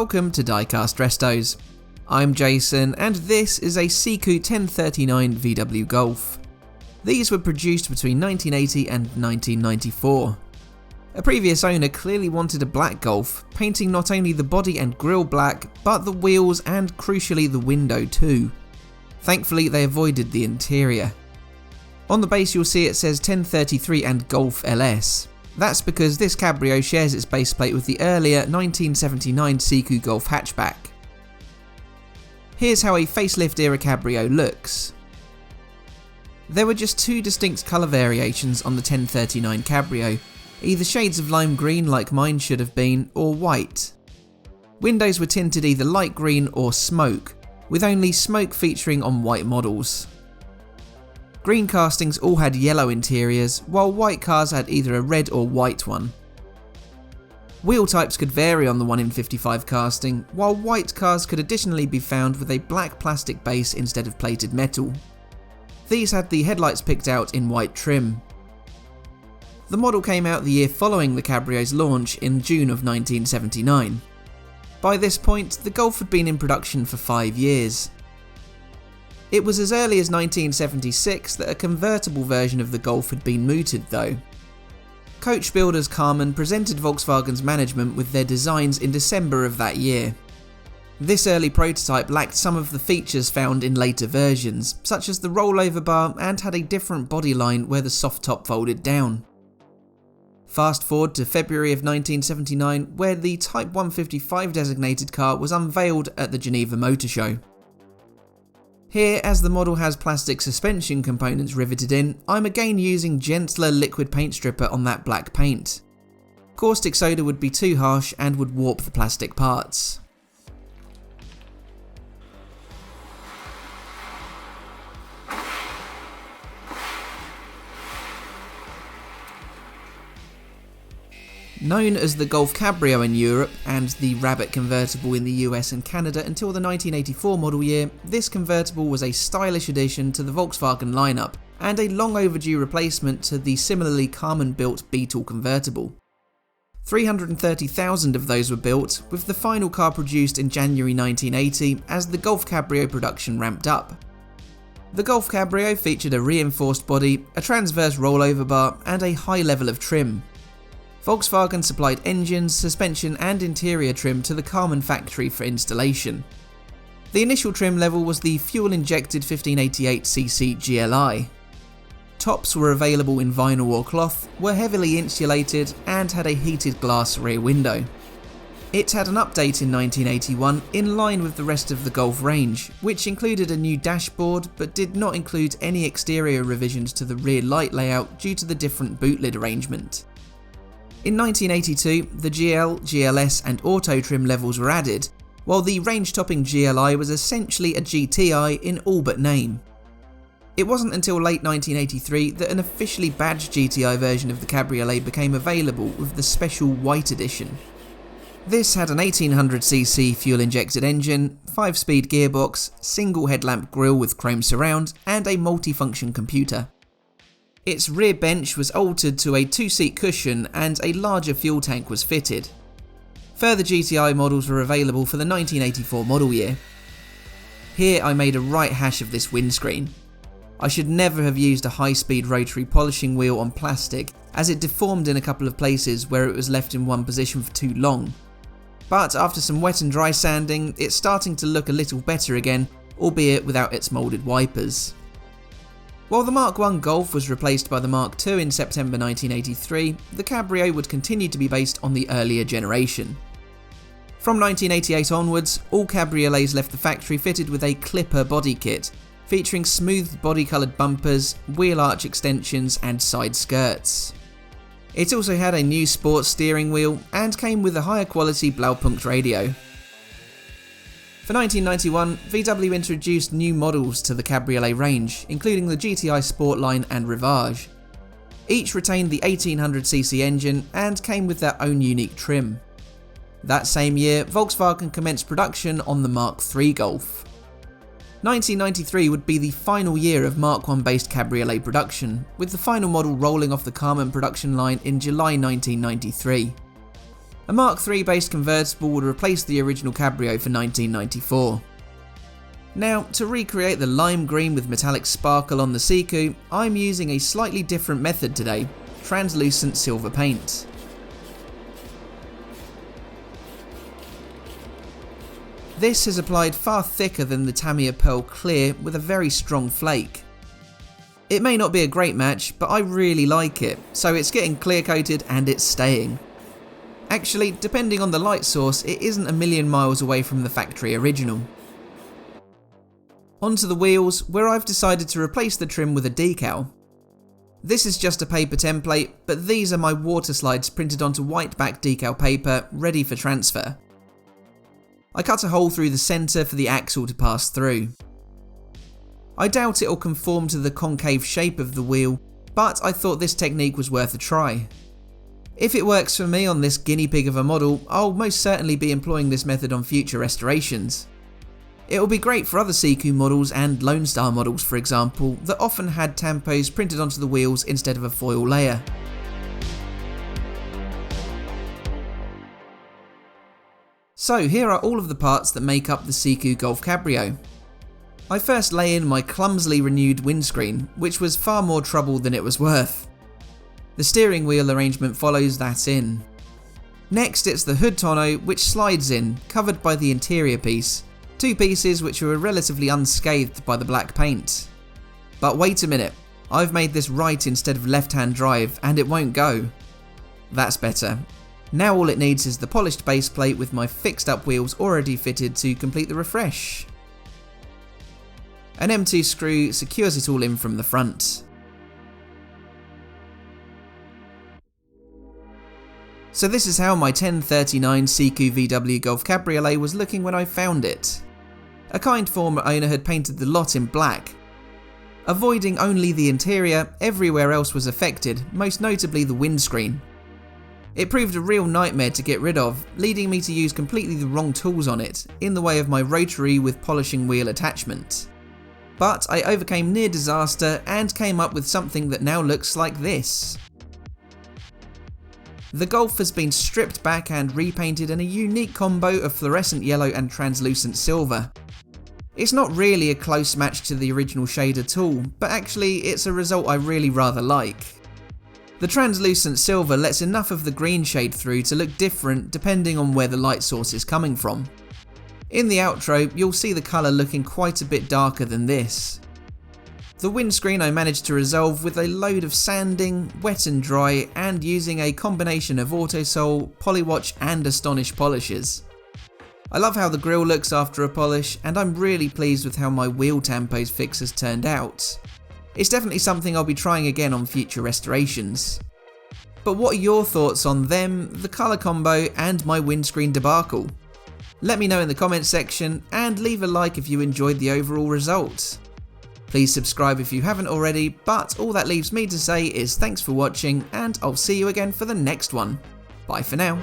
welcome to Diecast Restos. I'm Jason and this is a Siku 1039 VW Golf. These were produced between 1980 and 1994. A previous owner clearly wanted a black Golf, painting not only the body and grille black, but the wheels and crucially the window too. Thankfully they avoided the interior. On the base you'll see it says 1033 and Golf LS. That's because this Cabrio shares its base plate with the earlier 1979 Siku Golf hatchback. Here's how a facelift era Cabrio looks. There were just two distinct colour variations on the 1039 Cabrio, either shades of lime green like mine should have been, or white. Windows were tinted either light green or smoke, with only smoke featuring on white models. Green castings all had yellow interiors, while white cars had either a red or white one. Wheel types could vary on the 1 in 55 casting, while white cars could additionally be found with a black plastic base instead of plated metal. These had the headlights picked out in white trim. The model came out the year following the Cabrio's launch in June of 1979. By this point, the Golf had been in production for 5 years. It was as early as 1976 that a convertible version of the Golf had been mooted though. Coach builders Karmann presented Volkswagen's management with their designs in December of that year. This early prototype lacked some of the features found in later versions, such as the rollover bar, and had a different body line where the soft top folded down. Fast forward to February of 1979 where the Type 155 designated car was unveiled at the Geneva Motor Show. Here, as the model has plastic suspension components riveted in, I'm again using gentler liquid paint stripper on that black paint. Caustic soda would be too harsh and would warp the plastic parts. Known as the Golf Cabrio in Europe and the Rabbit Convertible in the US and Canada until the 1984 model year, this convertible was a stylish addition to the Volkswagen lineup and a long overdue replacement to the similarly Karmann built Beetle convertible. 330,000 of those were built, with the final car produced in January 1980 as the Golf Cabrio production ramped up. The Golf Cabrio featured a reinforced body, a transverse rollover bar and a high level of trim. Volkswagen supplied engines, suspension and interior trim to the Karmann factory for installation. The initial trim level was the fuel-injected 1588cc GLI. Tops were available in vinyl or cloth, were heavily insulated and had a heated glass rear window. It had an update in 1981 in line with the rest of the Golf range, which included a new dashboard but did not include any exterior revisions to the rear light layout due to the different boot lid arrangement. In 1982, the GL, GLS and Auto trim levels were added, while the range-topping GLI was essentially a GTI in all but name. It wasn't until late 1983 that an officially badged GTI version of the Cabriolet became available with the special white edition. This had an 1800cc fuel-injected engine, 5-speed gearbox, single headlamp grille with chrome surround, and a multifunction computer. Its rear bench was altered to a 2-seat cushion and a larger fuel tank was fitted. Further GTI models were available for the 1984 model year. Here I made a right hash of this windscreen. I should never have used a high-speed rotary polishing wheel on plastic, as it deformed in a couple of places where it was left in one position for too long. But after some wet and dry sanding, it's starting to look a little better again, albeit without its moulded wipers. While the Mark I Golf was replaced by the Mark II in September 1983, the Cabrio would continue to be based on the earlier generation. From 1988 onwards, all Cabriolets left the factory fitted with a Clipper body kit, featuring smoothed body-coloured bumpers, wheel arch extensions and side skirts. It also had a new sports steering wheel and came with a higher quality Blaupunkt radio. For 1991, VW introduced new models to the Cabriolet range, including the GTI Sportline and Rivage. Each retained the 1800cc engine and came with their own unique trim. That same year, Volkswagen commenced production on the Mark III Golf. 1993 would be the final year of Mark I based Cabriolet production, with the final model rolling off the Karmann production line in July 1993. A Mark III based convertible would replace the original Cabrio for 1994. Now, to recreate the lime green with metallic sparkle on the Siku, I'm using a slightly different method today: translucent silver paint. This is applied far thicker than the Tamiya Pearl Clear with a very strong flake. It may not be a great match, but I really like it, so it's getting clear coated and it's staying. Actually, depending on the light source, it isn't a million miles away from the factory original. Onto the wheels, where I've decided to replace the trim with a decal. This is just a paper template, but these are my water slides printed onto white back decal paper, ready for transfer. I cut a hole through the centre for the axle to pass through. I doubt it'll conform to the concave shape of the wheel, but I thought this technique was worth a try. If it works for me on this guinea pig of a model, I'll most certainly be employing this method on future restorations. It will be great for other Siku models and Lone Star models, for example, that often had tampos printed onto the wheels instead of a foil layer. So here are all of the parts that make up the Siku Golf Cabrio. I first lay in my clumsily renewed windscreen, which was far more trouble than it was worth. The steering wheel arrangement follows that in. Next it's the hood tonneau, which slides in, covered by the interior piece, two pieces which were relatively unscathed by the black paint. But wait a minute, I've made this right instead of left-hand drive and it won't go. That's better. Now all it needs is the polished base plate with my fixed up wheels already fitted to complete the refresh. An M2 screw secures it all in from the front. So this is how my 1039 Siku VW Golf Cabriolet was looking when I found it. A kind former owner had painted the lot in black. Avoiding only the interior, everywhere else was affected, most notably the windscreen. It proved a real nightmare to get rid of, leading me to use completely the wrong tools on it, in the way of my rotary with polishing wheel attachment. But I overcame near disaster and came up with something that now looks like this. The Golf has been stripped back and repainted in a unique combo of fluorescent yellow and translucent silver. It's not really a close match to the original shade at all, but actually it's a result I really rather like. The translucent silver lets enough of the green shade through to look different depending on where the light source is coming from. In the outro, you'll see the colour looking quite a bit darker than this. The windscreen I managed to resolve with a load of sanding, wet and dry, and using a combination of Autosol, Polywatch and Astonish polishes. I love how the grille looks after a polish, and I'm really pleased with how my wheel tampos fix has turned out. It's definitely something I'll be trying again on future restorations. But what are your thoughts on them, the colour combo and my windscreen debacle? Let me know in the comments section and leave a like if you enjoyed the overall result. Please subscribe if you haven't already, but all that leaves me to say is thanks for watching and I'll see you again for the next one. Bye for now.